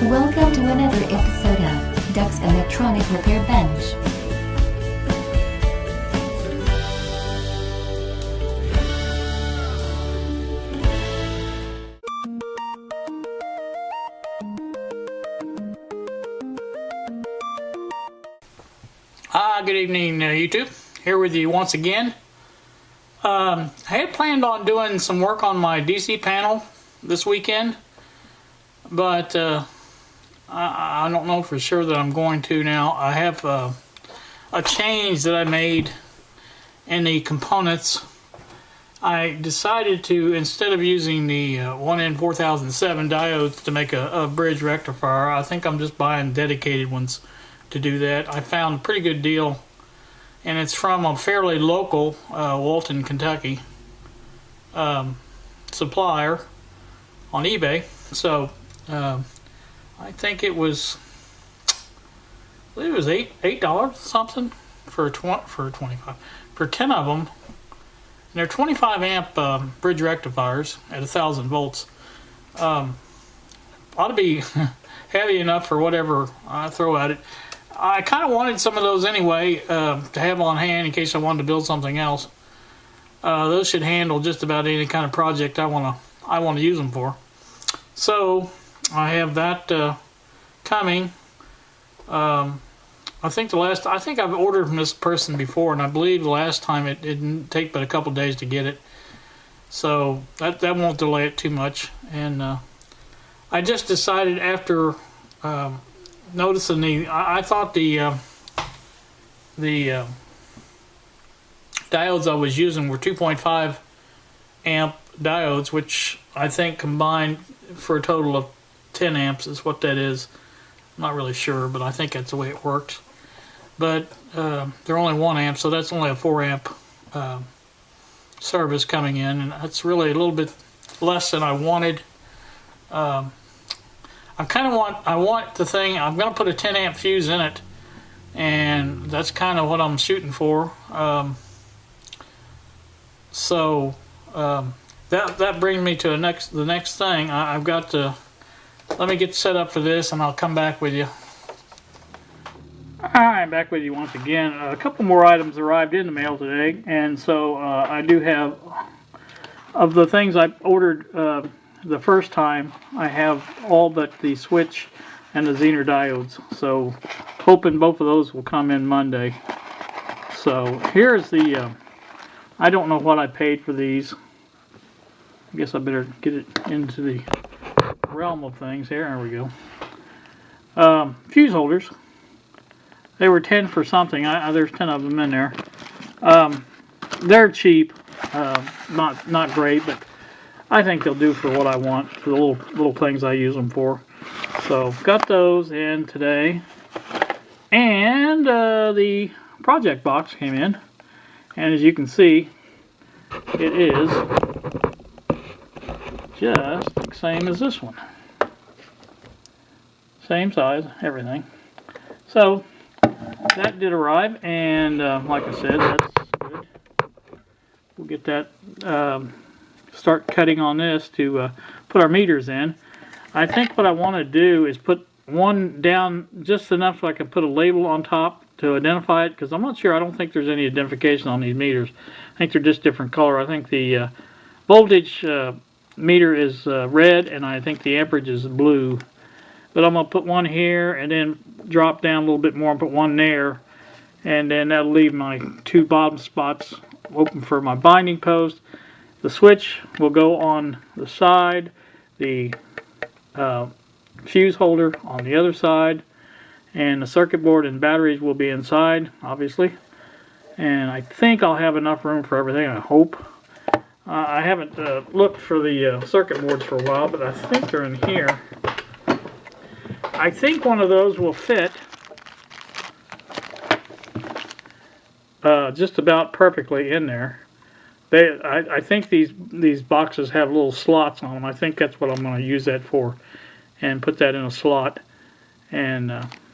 Welcome to another episode of Doug's Electronic Repair Bench. Good evening, YouTube. Here with you once again. I had planned on doing some work on my DC panel this weekend, but I don't know for sure that I'm going to now. I have a change that I made in the components. I decided to, instead of using the 1N4007 diodes to make a bridge rectifier, I think I'm just buying dedicated ones to do that. I found a pretty good deal, and it's from a fairly local Walton, Kentucky supplier on eBay. So I think it was $8 something for 25 for 10 of them. And they're 25 amp bridge rectifiers at 1,000 volts. Ought to be heavy enough for whatever I throw at it. I kind of wanted some of those anyway to have on hand in case I wanted to build something else. Those should handle just about any kind of project I want to use them for. So I have that coming. I think I've ordered from this person before, and I believe the last time it didn't take but a couple days to get it. So that won't delay it too much. And I just decided after noticing I thought the diodes I was using were 2.5 amp diodes, which I think combined for a total of 10 amps is what that is. I'm not really sure, but I think that's the way it works. But they're only 1 amp, so that's only a 4 amp service coming in, and that's really a little bit less than I wanted. I want the thing, I'm going to put a 10 amp fuse in it, and that's kind of what I'm shooting for. That brings me to the next thing. I've got to, let me get set up for this, and I'll come back with you. I'm back with you once again. A couple more items arrived in the mail today, and so I do have, of the things I ordered the first time, I have all but the switch and the Zener diodes. So hoping both of those will come in Monday. So here's the, I don't know what I paid for these. I guess I better get it into the realm of things. There we go. Fuse holders. They were 10 for something. There's 10 of them in there. They're cheap. Not great, but I think they'll do for what I want, for the little things I use them for. So got those in today, and the project box came in, and as you can see, it is just the same as this one. Same size, everything. So that did arrive, and like I said, that's good. We'll get that. Start cutting on this to put our meters in. I think what I want to do is put one down just enough so I can put a label on top to identify it, because I'm not sure. I don't think there's any identification on these meters. I think they're just different color. I think the voltage meter is red, and I think the amperage is blue. But I'm going to put one here and then drop down a little bit more and put one there, and then that'll leave my two bottom spots open for my binding post. The switch will go on the side, the fuse holder on the other side, and the circuit board and batteries will be inside, obviously. And I think I'll have enough room for everything, I hope. I haven't looked for the circuit boards for a while, but I think they're in here. I think one of those will fit just about perfectly in there. I think these boxes have little slots on them. I think that's what I'm going to use that for, and put that in a slot, and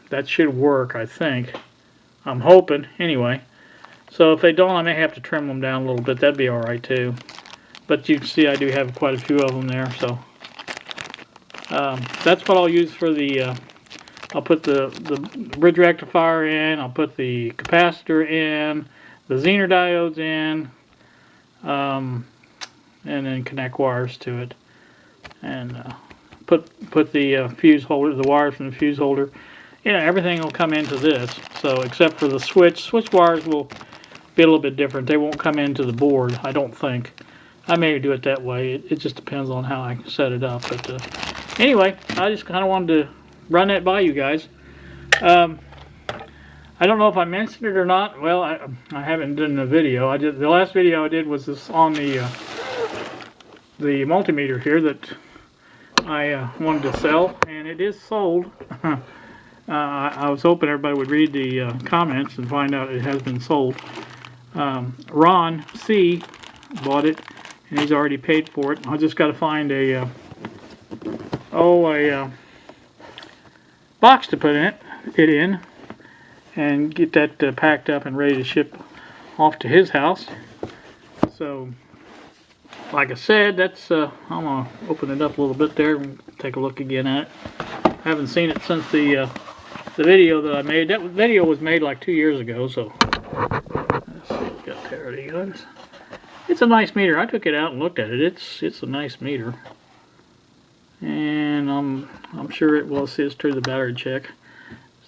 that should work, I think. I'm hoping, anyway. So if they don't, I may have to trim them down a little bit. That'd be alright too. But you can see I do have quite a few of them there, so That's what I'll use for the, I'll put the bridge rectifier in, I'll put the capacitor in, the Zener diodes in, and then connect wires to it. And put the fuse holder, the wires from the fuse holder. Everything will come into this. So except for the switch wires will be a little bit different. They won't come into the board, I don't think. I may do it that way. It just depends on how I set it up. But anyway, I just kind of wanted to run that by you guys. I don't know if I mentioned it or not. Well, I haven't done a video. The last video I did was this on the multimeter here that I wanted to sell, and it is sold. I was hoping everybody would read the comments and find out it has been sold. Ron C. bought it, and he's already paid for it. I just got to find a box to put it in, and get that packed up and ready to ship off to his house. So, like I said, that's I'm gonna open it up a little bit there and take a look again at it. I haven't seen it since the video that I made. That video was made like 2 years ago. So let's see, we got there. It is. It's a nice meter. I took it out and looked at it. It's a nice meter, and I'm sure it will assist through the battery check.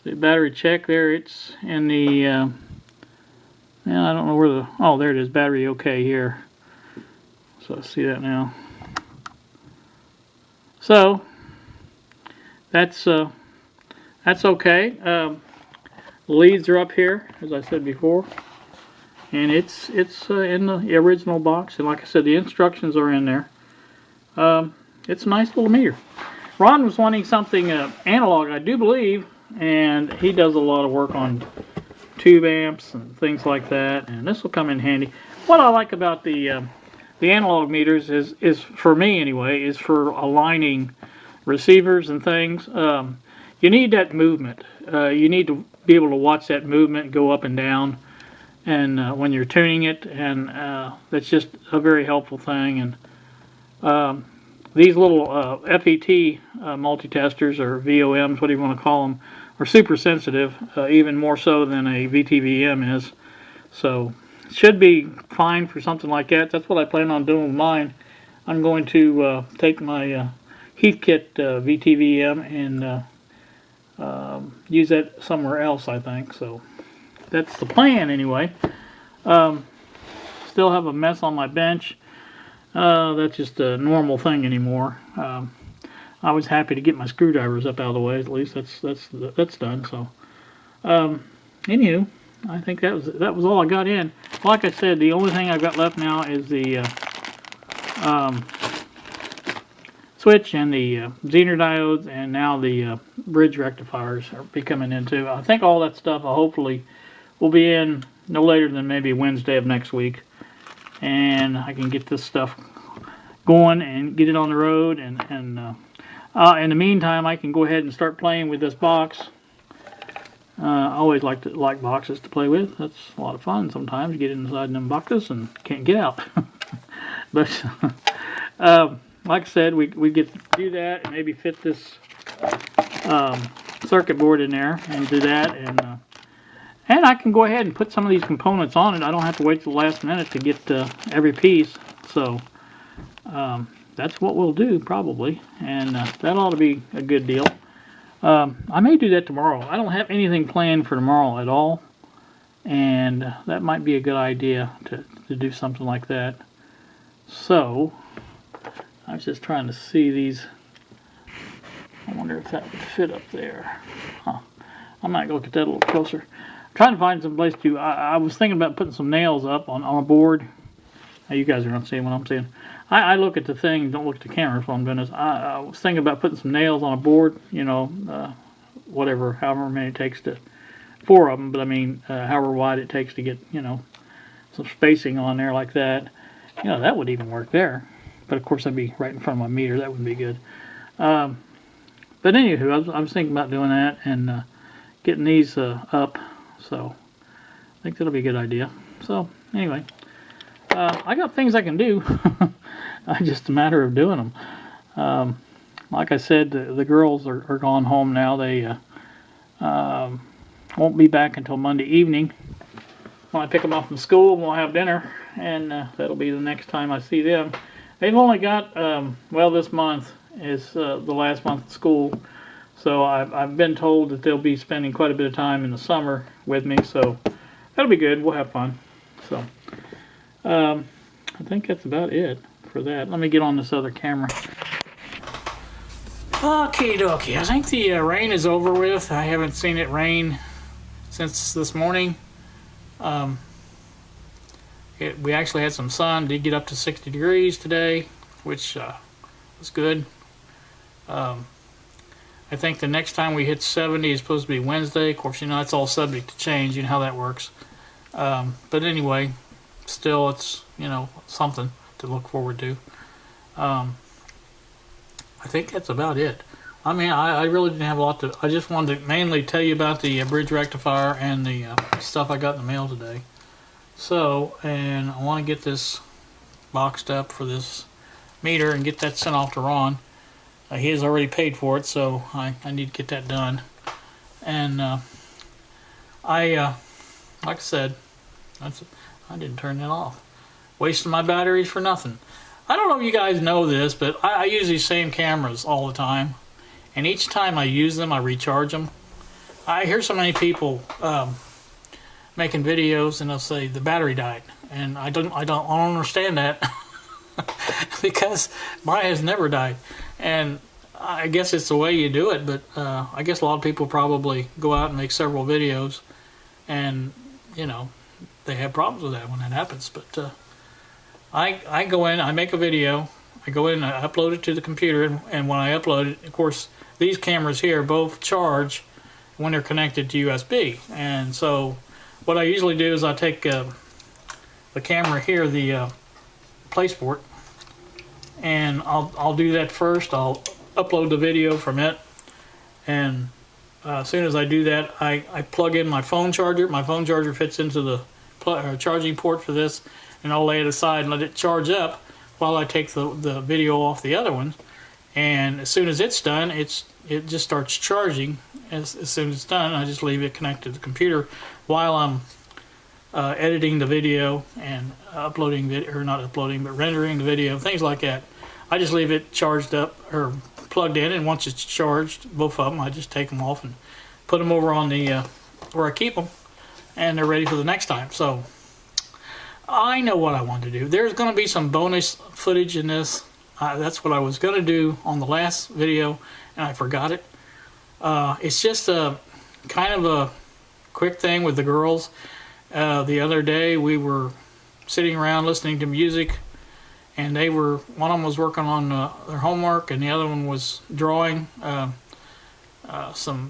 The battery check there, it's in the I don't know where the, oh, there it is, battery okay here. So I see that now. So that's okay. The leads are up here, as I said before, and it's in the original box, and like I said, the instructions are in there. It's a nice little meter. Ron was wanting something analog, I do believe, and he does a lot of work on tube amps and things like that, and this will come in handy. What I like about the analog meters is for me anyway, is for aligning receivers and things. You need that movement. You need to be able to watch that movement go up and down, and when you're tuning it, and that's just a very helpful thing. And these little FET multitesters, or VOMs, whatever you want to call them, are super sensitive, even more so than a VT-VM is. So it should be fine for something like that. That's what I plan on doing with mine. I'm going to take my Heathkit VT-VM and use that somewhere else, I think. So that's the plan anyway. Still have a mess on my bench. That's just a normal thing anymore. I was happy to get my screwdrivers up out of the way. At least that's done. So, anywho, I think that was all I got in. Like I said, the only thing I've got left now is the switch and the Zener diodes, and now the bridge rectifiers are coming in too. I think all that stuff hopefully will be in no later than maybe Wednesday of next week, and I can get this stuff going and get it on the road. And in the meantime, I can go ahead and start playing with this box. I always like boxes to play with. That's a lot of fun. Sometimes you get inside them boxes and can't get out. But like I said, we get to do that and maybe fit this circuit board in there and do that, and I can go ahead and put some of these components on it. I don't have to wait till the last minute to get every piece. So that's what we'll do probably, and that ought to be a good deal. I may do that tomorrow. I don't have anything planned for tomorrow at all, and that might be a good idea to do something like that. So I was just trying to see these. I wonder if that would fit up there. Huh. I might go look at that a little closer. I'm trying to find some place to. I was thinking about putting some nails up on a board. Now you guys are not seeing what I'm saying. I look at the thing, don't look at the camera while I'm doing this. I was thinking about putting some nails on a board, you know, whatever, however many it takes to, 4 of them, but I mean, however wide it takes to get, you know, some spacing on there like that. You know, that would even work there. But of course, that'd be right in front of my meter. That wouldn't be good. But anywho, I was thinking about doing that and getting these up. So I think that'll be a good idea. So anyway, I got things I can do. It's just a matter of doing them. like I said, the girls are gone home now. They won't be back until Monday evening. When I pick them up from school, we'll have dinner, and that'll be the next time I see them. They've only got, well, this month is the last month of school, so I've been told that they'll be spending quite a bit of time in the summer with me, so that'll be good. We'll have fun. So I think that's about it for that. Let me get on this other camera. Okie dokie, I think the rain is over with. I haven't seen it rain since this morning. We actually had some sun. Did get up to 60 degrees today, which was good. I think the next time we hit 70 is supposed to be Wednesday. Of course, you know, it's all subject to change. You know how that works. But anyway, still, it's, you know, something to look forward to. I think that's about it. I mean, I really didn't have a lot to... I just wanted to mainly tell you about the bridge rectifier and the stuff I got in the mail today. So, and I want to get this boxed up for this meter and get that sent off to Ron. He has already paid for it, so I need to get that done. And like I said, I didn't turn that off. Wasting my batteries for nothing. I don't know if you guys know this, but I use these same cameras all the time. And each time I use them, I recharge them. I hear so many people making videos, and they'll say the battery died, and I don't understand that because mine has never died. And I guess it's the way you do it, but I guess a lot of people probably go out and make several videos, and you know, they have problems with that when that happens. But I go in, I make a video, I go in, I upload it to the computer, and when I upload it, of course, these cameras here both charge when they're connected to USB. And so what I usually do is I take the camera here, the PlaySport, and I'll do that first. I'll upload the video from it, and as soon as I do that, I plug in my phone charger. My phone charger fits into the charging port for this, and I'll lay it aside and let it charge up while I take the video off the other one. And as soon as it's done, it just starts charging. As soon as it's done, I just leave it connected to the computer while I'm editing the video and uploading video, or not uploading, but rendering the video, things like that. I just leave it charged up or plugged in, and once it's charged, both of them, I just take them off and put them over on the where I keep them, and they're ready for the next time. So I know what I want to do. There's going to be some bonus footage in this. That's what I was going to do on the last video, and I forgot it. It's just a kind of a quick thing with the girls. The other day we were sitting around listening to music, and one of them was working on their homework, and the other one was drawing.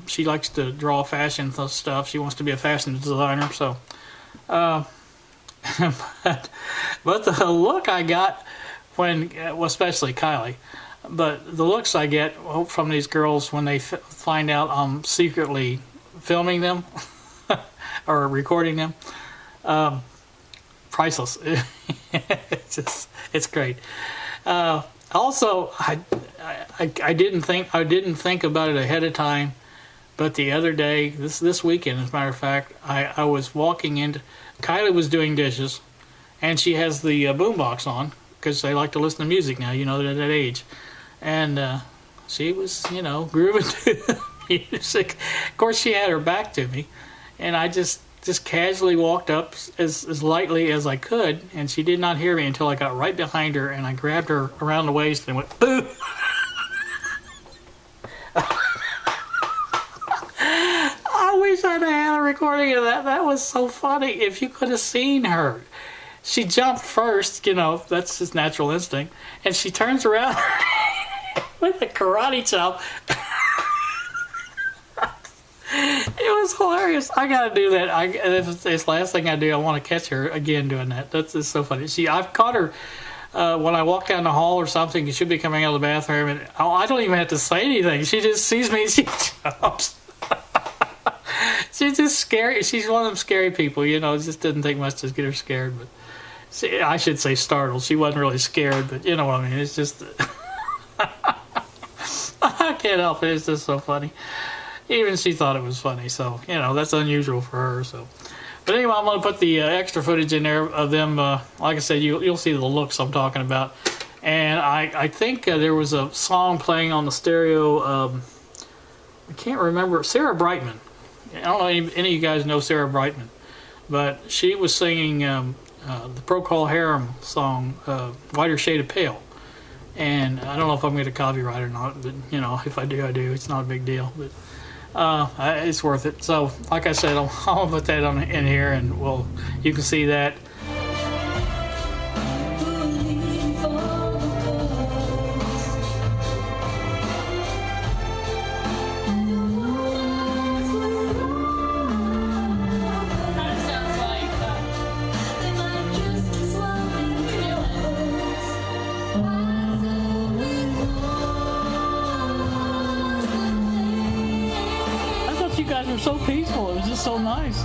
She likes to draw fashion stuff. She wants to be a fashion designer, so. But the look I got well, especially Kylie, but the looks I get from these girls when they find out I'm secretly filming them or recording them, priceless. It's great. Also, I didn't think about it ahead of time, but the other day, this weekend, as a matter of fact, I was walking into. Kylie was doing dishes, and she has the boombox on because they like to listen to music now. You know, they're at that age, and she was, you know, grooving to the music. Of course, she had her back to me, and I just casually walked up as lightly as I could, and she did not hear me until I got right behind her, and I grabbed her around the waist and went, boo! I wish I'd had a recording of that. That was so funny. If you could have seen her. She jumped first, you know, that's his natural instinct, and she turns around with a karate chop. It was hilarious. I gotta do that. It's the last thing I do. I want to catch her again doing that. That's just so funny. I've caught her when I walk down the hall or something. She should be coming out of the bathroom, and I don't even have to say anything. She just sees me and she jumps. She's just scary. She's one of them scary people, you know. It just didn't take much to get her scared, but I should say startled. She wasn't really scared, but you know what I mean. It's just I can't help it. It's just so funny. Even she thought it was funny, so, you know, that's unusual for her, so. But anyway, I'm going to put the extra footage in there of them. Like I said, you'll see the looks I'm talking about. And I think there was a song playing on the stereo. I can't remember. Sarah Brightman. I don't know if any of you guys know Sarah Brightman. But she was singing the Procol Harum song, Whiter Shade of Pale. And I don't know if I'm going to copyright or not, but, you know, if I do, I do. It's not a big deal. But it's worth it. So, like I said, I'll put that in here, and you can see that. You guys were so peaceful. It was just so nice.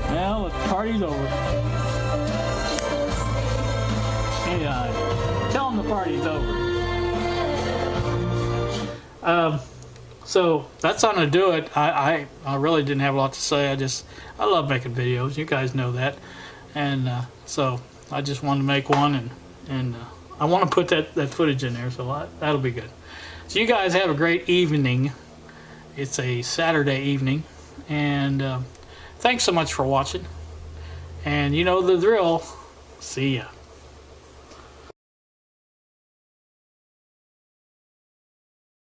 Well, the party's over. Yeah, tell them the party's over. So that's how I'm gonna do it. I really didn't have a lot to say. I love making videos. You guys know that, and so I just wanted to make one and. I want to put that footage in there, so that'll be good. So you guys have a great evening. It's a Saturday evening, and thanks so much for watching. And you know the drill. See ya.